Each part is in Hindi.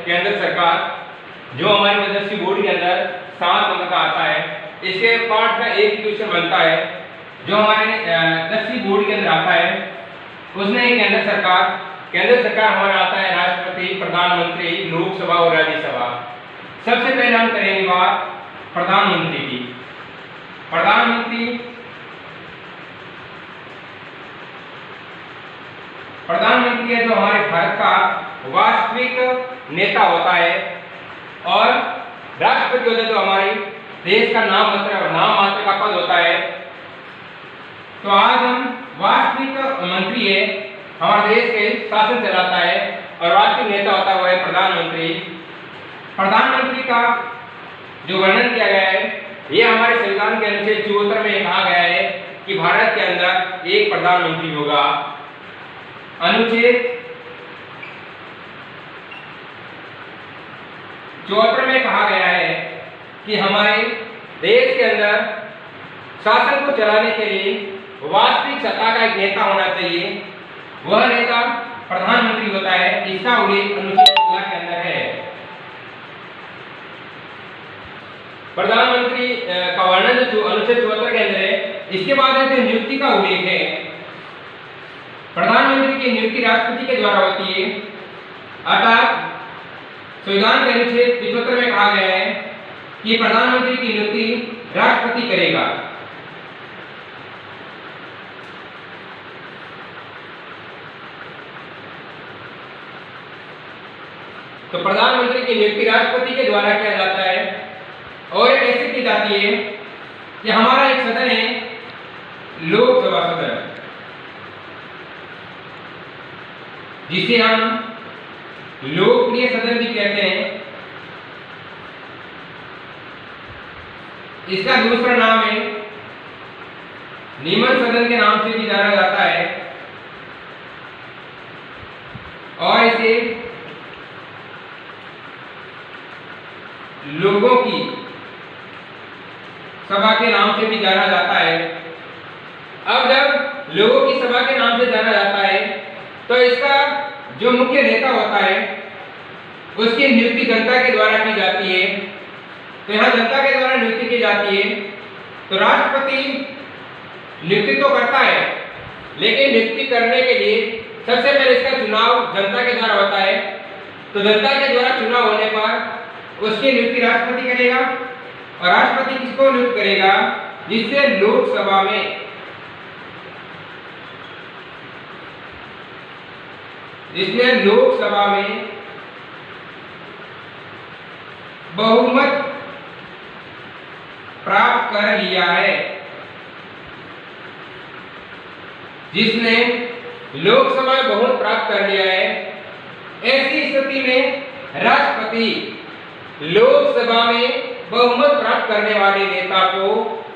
केंद्र सरकार, जो हमारे मदरसी बोर्ड के अंदर 7 नंबर का आता है, इसके पार्ट का एक क्वेश्चन बनता है जो हमारे 10वीं बोर्ड के अंदर आता है, उसमें केंद्र सरकार हमारा आता है राष्ट्रपति, प्रधानमंत्री, लोकसभा और राज्यसभा। सबसे पहले हम करेंगे बात प्रधानमंत्री की। प्रधानमंत्री है जो हमारे भारत का वास्तविक नेता होता है, और राष्ट्रपति होता है जो हमारे देश का नाम मात्र का पद होता है। तो आज हम वास्तविक मंत्री है, हमारे देश के शासन चलाता है, और वास्तविक नेता होता है वो है प्रधानमंत्री। प्रधानमंत्री का जो वर्णन किया गया है, ये हमारे संविधान के अनुच्छेद 74 में कहा गया है कि भारत के अंदर एक प्रधानमंत्री होगा। अनुच्छेद 74 में कहा गया है कि हमारे देश के अंदर शासन को चलाने के लिए वास्तविक सत्ता का एक नेता होना चाहिए, वह नेता प्रधानमंत्री होता है। इसका उल्लेख अनुच्छेद 16 के अंदर है। प्रधानमंत्री का वर्णन जो अनुच्छेद 74 के अंदर है, इसके बाद है जो नियुक्ति का उल्लेख है। प्रधानमंत्री की नियुक्ति राष्ट्रपति के द्वारा होती है, अर्थात संविधान के अनुच्छेद 75 में कहा गया है कि प्रधानमंत्री की नियुक्ति राष्ट्रपति करेगा। तो प्रधानमंत्री की नियुक्ति राष्ट्रपति के द्वारा किया जाता है, और एक ऐसी की जाती है कि हमारा एक सदन है लोकसभा सदन, जिसे हम लोकप्रिय सदन भी कहते हैं। इसका दूसरा नाम है नियमन सदन के नाम से भी जाना जाता है, और इसे लोगों की सभा के नाम से भी जाना जाता है। अब जब लोगों की सभा के नाम से जाना जाता है, तो इसका जो मुख्य नेता होता है उसकी नियुक्ति जनता के द्वारा की जाती है। तो यहाँ जनता के द्वारा नियुक्ति की जाती है। तो राष्ट्रपति नियुक्ति तो करता है, लेकिन नियुक्ति करने के लिए सबसे पहले इसका चुनाव जनता के द्वारा होता है। तो जनता के द्वारा चुनाव होने पर उसकी नियुक्ति राष्ट्रपति करेगा, और राष्ट्रपति किसको नियुक्त करेगा? जिससे लोकसभा में बहुमत प्राप्त कर लिया है। जिसने लोकसभा में बहुमत प्राप्त कर लिया है, ऐसी स्थिति में राष्ट्रपति लोकसभा में बहुमत प्राप्त करने वाले नेता को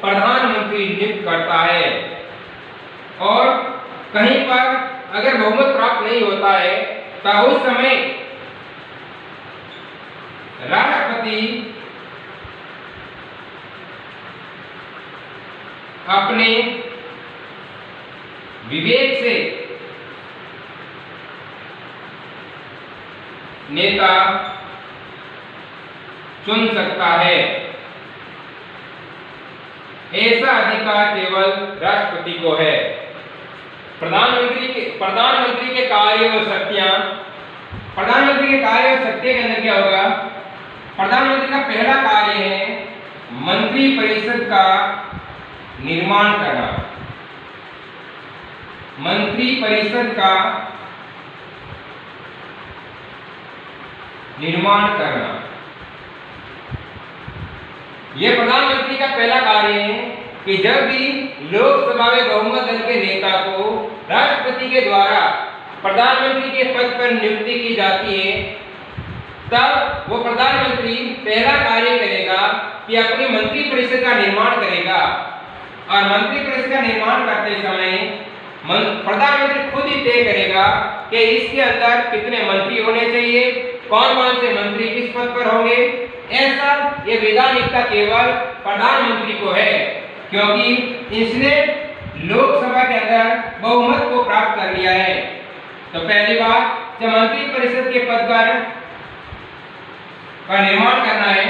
प्रधानमंत्री नियुक्त करता है। और कहीं पर अगर बहुमत प्राप्त नहीं होता है, तो उस समय राष्ट्रपति अपने विवेक से नेता चुन सकता है। ऐसा अधिकार केवल राष्ट्रपति को है। प्रधानमंत्री के कार्य और शक्तियां, प्रधानमंत्री के कार्य और शक्तियों के अंदर क्या होगा? प्रधानमंत्री का पहला कार्य है मंत्रिपरिषद का निर्माण करना। मंत्रिपरिषद का निर्माण करना, यह प्रधानमंत्री का पहला कार्य है कि जब भी लोकसभा में बहुमत दल के नेता को राष्ट्रपति के द्वारा प्रधानमंत्री के पद पर नियुक्ति की जाती है, तब वो प्रधानमंत्री पहला कार्य करेगा कि अपनी मंत्रिपरिषद का निर्माण करेगा। और मंत्रिपरिषद का निर्माण करते समय प्रधानमंत्री खुद ही तय करेगा कि इसके अंदर कितने मंत्री होने चाहिए, कौन कौन से मंत्री किस पद पर होंगे। ऐसा ये वैधानिकता केवल प्रधानमंत्री को है, क्योंकि इसने लोकसभा के अंदर बहुमत को प्राप्त कर लिया है। तो पहली बात, जब मंत्रिपरिषद के पद पर का निर्माण करना है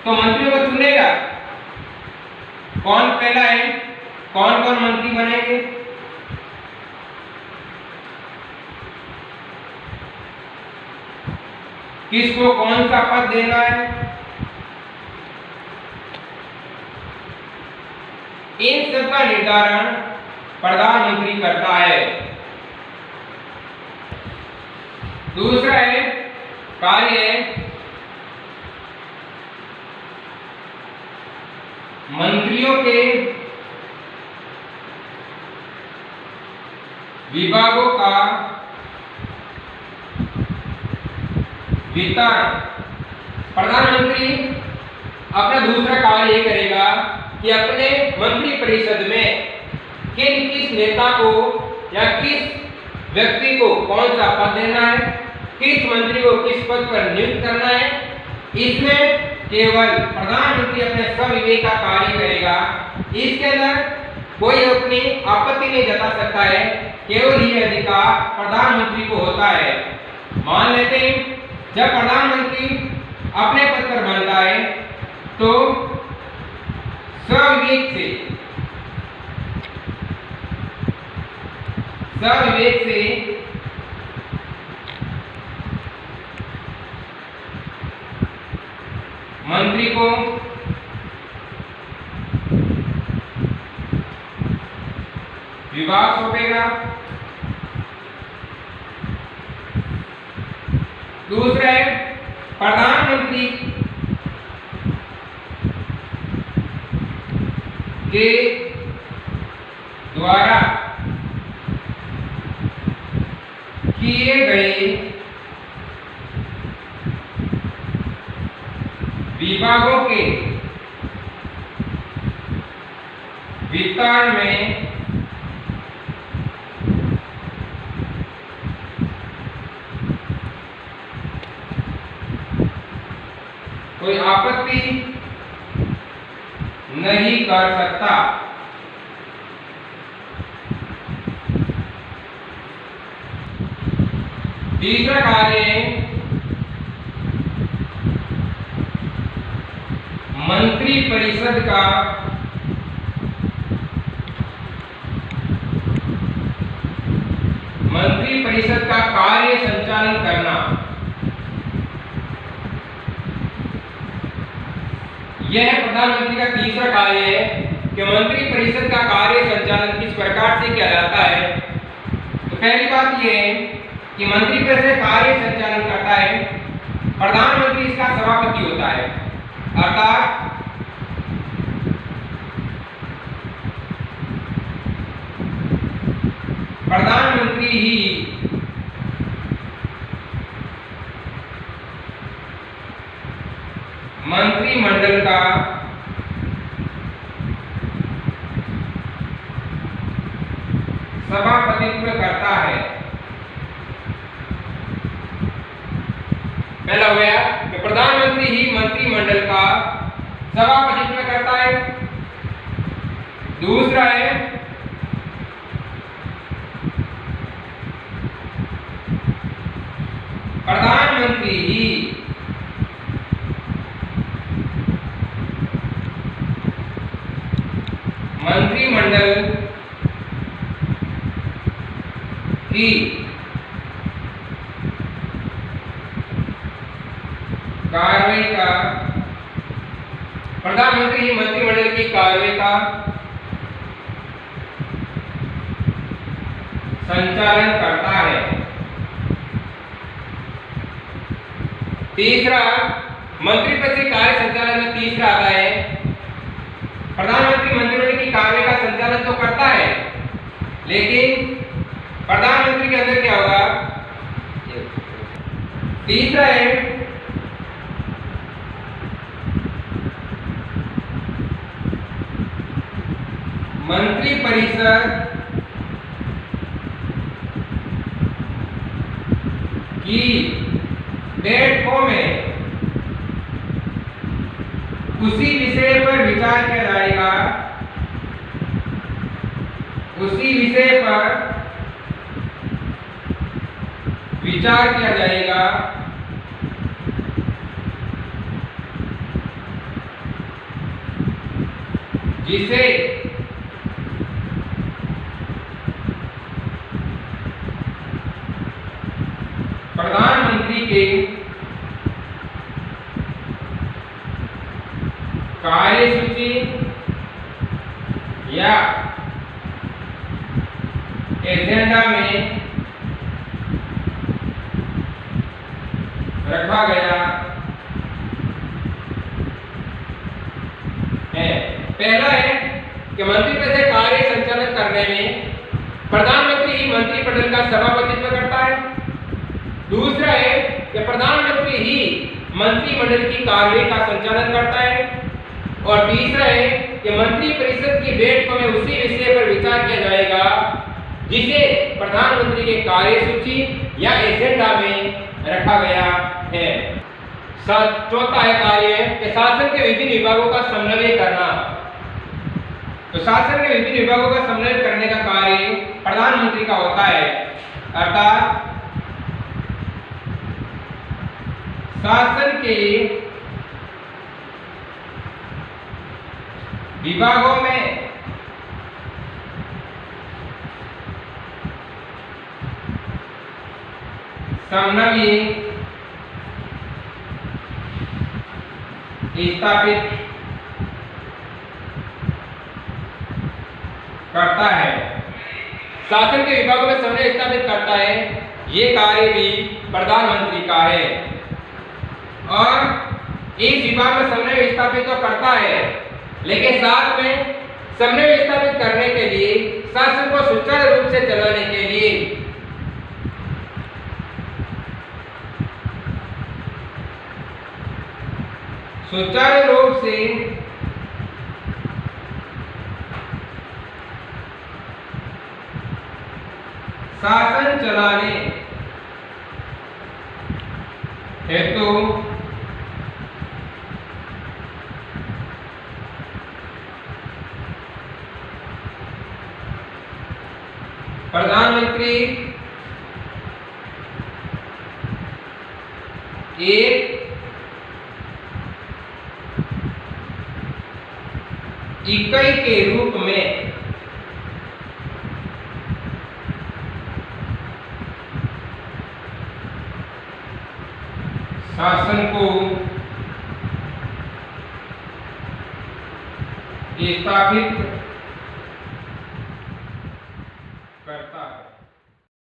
तो मंत्रियों को चुनेगा। कौन पहला है, कौन कौन मंत्री बनेंगे? किसको कौन सा पद देना है, इन सब का निर्धारण प्रधानमंत्री करता है। दूसरा है कार्य मंत्रियों के विभागों का वितरण। प्रधानमंत्री अपना दूसरा कार्य ये करेगा कि अपने मंत्री परिषद में किस नेता को या किस व्यक्ति को कौन सा पद देना है, किस मंत्री को किस पद पर नियुक्त करना है, इसमें केवल प्रधानमंत्री अपने स्वविवेक का कार्य करेगा। इसके अंदर कोई अपनी आपत्ति नहीं जता सकता है, केवल ये अधिकार प्रधानमंत्री को होता है। मान लेते हैं जब प्रधानमंत्री अपने पद पर बनता है तो स्वविवेक से मंत्री को विभाग सौंपेगा। दूसरा है प्रधानमंत्री के द्वारा किए गए विभागों के वितरण में कोई आपत्ति नहीं कर सकता। तीसरा कार्य मंत्री परिषद का कार्य संचालन करना। यह प्रधानमंत्री का तीसरा कार्य है कि मंत्री परिषद का कार्य संचालन किस प्रकार से किया जाता है। तो पहली बात यह है कि मंत्री परिषद कार्य संचालन करता है, प्रधानमंत्री इसका सभापति होता है, अर्थात प्रधानमंत्री ही मंत्रिमंडल का सभापतित्व करता है। पहला हो गया कि प्रधानमंत्री ही मंत्रिमंडल का सभापतित्व करता है। दूसरा है प्रधानमंत्री ही मंत्रिमंडल की कार्रवाई का प्रधानमंत्री मंत्रिमंडल की कार्रवाई का संचालन करता है। तीसरा मंत्रिपरिषद कार्य संचालन में तीसरा आता है प्रधानमंत्री मंत्रिमंडल की कार्रवाई का संचालन तो करता है, लेकिन प्रधानमंत्री के अंदर क्या होगा। तीसरा है मंत्रिपरिषद की बैठकों में उसी विषय पर विचार किया जाएगा, उसी विषय पर विचार किया जाएगा जिसे प्रधानमंत्री के कार्यसूची या एजेंडा में रखा गया है। पहला है कि मंत्रिपद से कार्य संचालन करने में प्रधानमंत्री ही मंत्रिमंडल का सभापतित्व करता है। दूसरा है कि प्रधानमंत्री ही मंत्रिमंडल की कार्यवाही का संचालन करता है। और तीसरा है कि मंत्रिपरिषद की बैठकों में उसी विषय पर विचार किया जाएगा जिसे प्रधानमंत्री के कार्यसूची या एजेंडा में रखा गया है। चौथा है कार्य कि शासन के विभिन्न विभागों का समन्वय करना। तो शासन के विभिन्न विभागों का समन्वय करने का कार्य प्रधानमंत्री का होता है। अर्थात शासन के विभागों में समन्वय स्थापित करता है। शासन के विभागों में समन्वय स्थापित करता है, ये कार्य भी प्रधानमंत्री का है। और इस विभाग में समन्वय स्थापित तो करता है, लेकिन साथ में समन्वय स्थापित करने के लिए शासन को सुचारू रूप से चलाने के लिए सुचारू रूप से शासन चलाने हेतु प्रधानमंत्री एक इकाई के रूप में शासन को स्थापित